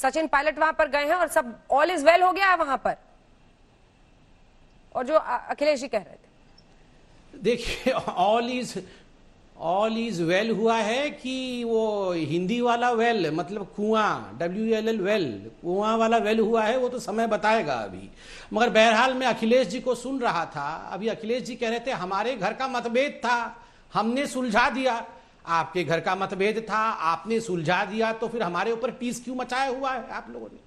सचिन पायलट वहां पर गए हैं और सब ऑल इज वेल हो गया है वहां पर, और जो अखिलेश जी कह रहे थे। देखिए, ऑल इज वेल हुआ है कि वो हिंदी वाला वेल, मतलब कुआं, WELL वेल, कुआं वाला वेल हुआ है, वो तो समय बताएगा अभी। मगर बहरहाल मैं अखिलेश जी को सुन रहा था, अभी अखिलेश जी कह रहे थे हमारे घर का मतभेद था, हमने सुलझा दिया। आपके घर का मतभेद था, आपने सुलझा दिया, तो फिर हमारे ऊपर टीस क्यों मचाया हुआ है आप लोगों ने?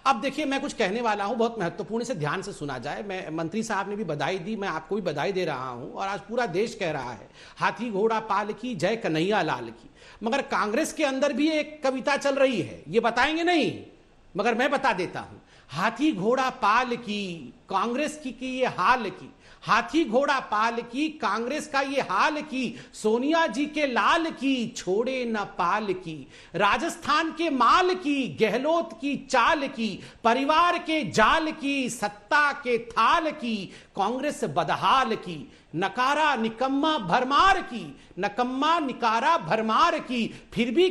अब देखिए, मैं कुछ कहने वाला हूं, बहुत महत्वपूर्ण, से ध्यान से सुना जाए। मैं, मंत्री साहब ने भी बधाई दी, मैं आपको भी बधाई दे रहा हूं, और आज पूरा देश कह रहा है हाथी घोड़ा पाल की, जय कन्हैया लाल की। मगर कांग्रेस के अंदर भी एक कविता चल रही है, ये बताएंगे नहीं, मगर मैं बता देता हूं। हाथी घोड़ा पाल की, कांग्रेस की ये हाल की, हाथी घोड़ा पाल की, कांग्रेस का ये हाल की, सोनिया जी के लाल की, छोड़े न पाल की, राजस्थान के माल की, गहलोत की चाल की, परिवार के जाल की, सत्ता के थाल की, कांग्रेस बदहाल की, नकारा निकम्मा भरमार की, नकम्मा निकारा भरमार की, फिर भी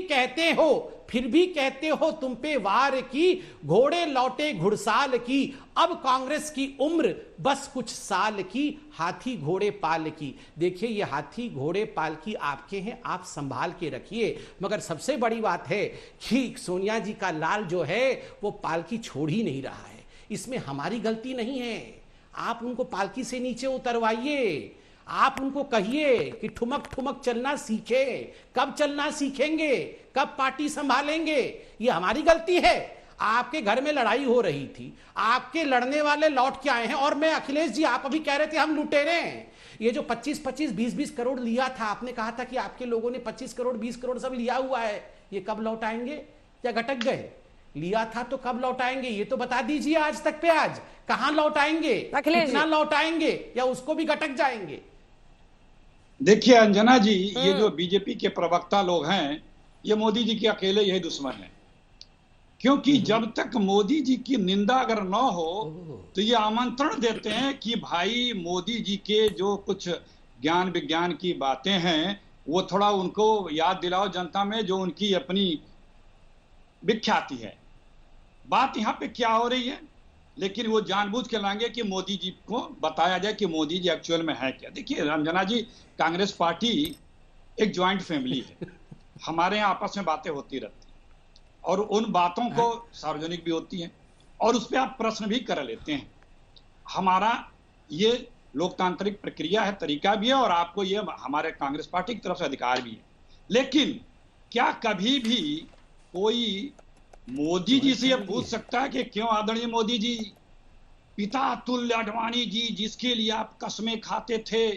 कहते हो तुम पे वार की, घोड़े लौटे घुड़साल की, अब कांग्रेस की उम्र बस कुछ साल की, हाथी घोड़े पाल की। देखिए, ये हाथी घोड़े पाल की आपके हैं, आप संभाल के रखिए। मगर सबसे बड़ी बात है कि सोनिया जी का लाल जो है वो पालकी छोड़ ही नहीं रहा है, इसमें हमारी गलती नहीं है। आप उनको पालकी से नीचे उतरवाइए, आप उनको कहिए कि ठुमक ठुमक चलना सीखे। कब चलना सीखेंगे, कब पार्टी संभालेंगे? ये हमारी गलती है। आपके घर में लड़ाई हो रही थी, आपके लड़ने वाले लौट के आए हैं। और मैं, अखिलेश जी, आप अभी कह रहे थे हम लुटेरे हैं। ये जो 25-25, 20-20 करोड़ लिया था, आपने कहा था कि आपके लोगों ने 25 करोड़ 20 करोड़ सब लिया हुआ है, ये कब लौटाएंगे या गटक गए? लिया था तो कब लौटाएंगे, ये तो बता दीजिए आज तक पे। आज कहां लौटाएंगे, कितना लौटाएंगे, या उसको भी गटक जाएंगे? देखिए अंजना जी, ये जो बीजेपी के प्रवक्ता लोग हैं, ये मोदी जी के अकेले यही दुश्मन हैं। क्योंकि जब तक मोदी जी की निंदा अगर न हो तो ये आमंत्रण देते हैं कि भाई मोदी जी के जो कुछ ज्ञान विज्ञान की बातें हैं वो थोड़ा उनको याद दिलाओ जनता में, जो उनकी अपनी विख्याति है। बात यहाँ पे क्या हो रही है, लेकिन वो जानबूझ के लाएंगे कि मोदी जी को बताया जाए कि मोदी जी एक्चुअल में है क्या। देखिए रंजना जी, कांग्रेस पार्टी एक ज्वाइंट फैमिली है। हमारे यहाँ आपस में बातें होती रहती हैं और उन बातों को सार्वजनिक भी होती हैं और उस पर आप प्रश्न भी कर लेते हैं। हमारा ये लोकतांत्रिक प्रक्रिया है, तरीका भी है, और आपको ये हमारे कांग्रेस पार्टी की तरफ से अधिकार भी है। लेकिन क्या कभी भी कोई मोदी जी से यह पूछ सकता है कि क्यों आदरणीय मोदी जी, पिता तुल्य आडवाणी जी जिसके लिए आप कसमें खाते थे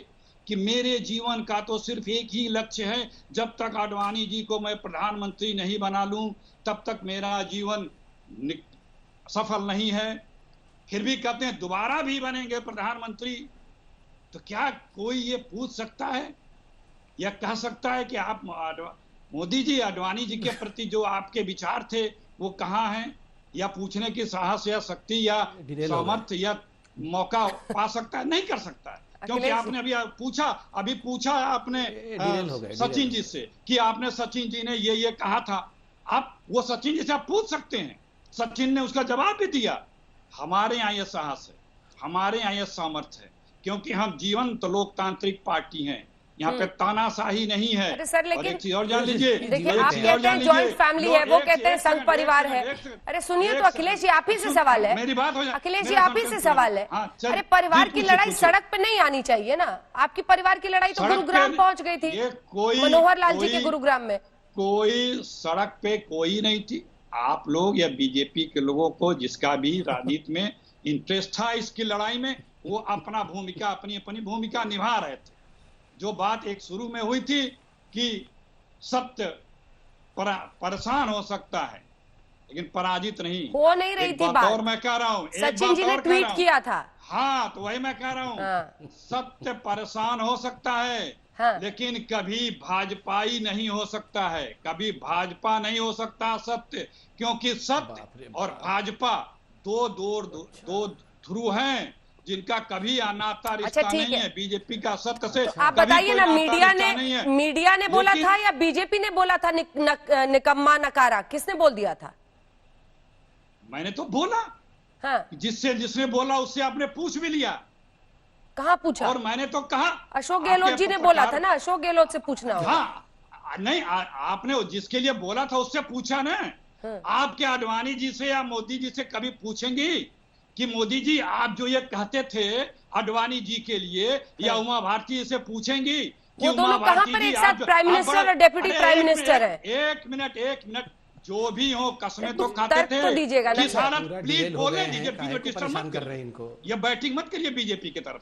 कि मेरे जीवन का तो सिर्फ एक ही लक्ष्य है, जब तक आडवाणी जी को मैं प्रधानमंत्री नहीं बना लूं तब तक मेरा जीवन सफल नहीं है, फिर भी कहते हैं दोबारा भी बनेंगे प्रधानमंत्री। तो क्या कोई ये पूछ सकता है या कह सकता है कि आप मोदी जी, आडवाणी जी के प्रति जो आपके विचार थे वो कहाँ हैं, या पूछने की साहस या शक्ति या सामर्थ्य या मौका पा सकता है? नहीं कर सकता है। क्योंकि आपने अभी पूछा आपने सचिन जी से कि आपने सचिन जी ने ये कहा था। आप वो सचिन जी से आप पूछ सकते हैं, सचिन ने उसका जवाब भी दिया। हमारे यहाँ ये साहस है, हमारे यहाँ ये सामर्थ्य है, क्योंकि हम जीवंत लोकतांत्रिक पार्टी हैं। यहाँ पे तानाशाही नहीं है। अरे सर, लेकिन और एक चीज और जान लीजिए, देखिए आप कहते हैं जॉइंट फैमिली है, वो कहते हैं संघ परिवार है। अरे सुनिए तो अखिलेश जी, आप ही से सवाल है। मेरी बात हो जाए, अखिलेश जी आप ही से सवाल है। अरे परिवार की लड़ाई सड़क पे नहीं आनी चाहिए ना। आपकी परिवार की लड़ाई तो गुरुग्राम पहुंच गई थी, मनोहर लाल जी के गुरुग्राम में। कोई सड़क पे कोई नहीं थी। आप लोग या बीजेपी के लोगों को जिसका भी राजनीति में इंटरेस्ट था इसकी लड़ाई में, वो अपना भूमिका अपनी भूमिका निभा रहे थे। जो बात एक शुरू में हुई थी कि सत्य परेशान हो सकता है लेकिन पराजित नहीं हो नहीं रही थी बात। और मैं कह रहा हूँ, सचिन जी ने ट्वीट किया था। हाँ, तो वही मैं कह रहा हूँ, सत्य परेशान हो सकता है, लेकिन कभी भाजपाई नहीं हो सकता है, कभी भाजपा नहीं हो सकता सत्य। क्योंकि सत्य और भाजपा दो ध्रुव हैं जिनका नाता रिश्ता नहीं है। बीजेपी का सत्य से तो आप बताइए ना, मीडिया ने बोला था या बीजेपी ने बोला था निकम्मा नकारा? किसने बोल दिया था? मैंने तो बोला। हाँ, जिसने बोला उससे आपने पूछ भी लिया। कहाँ पूछा? और मैंने तो कहा अशोक गहलोत जी ने बोला था ना, अशोक गहलोत से पूछना होगा। हाँ, नहीं आपने जिसके लिए बोला था उससे पूछा ना। हाँ। आप क्या अडवाणी जी से या मोदी जी से कभी पूछेंगी कि मोदी जी आप जो ये कहते थे अडवाणी जी के लिए, या उमा भारती जी से पूछेंगी कि वो दोनों कहाँ पर एक साथ प्राइम मिनिस्टर और डेप्यूटी प्राइम मिनिस्टर है? एक मिनट, जो भी हो कसमें तो खाते थे। तो दीजिएगा ना। प्लीज बोलने दीजिए, परेशान कर रहे हैं इनको। ये बैटिंग मत करिए बीजेपी की तरफ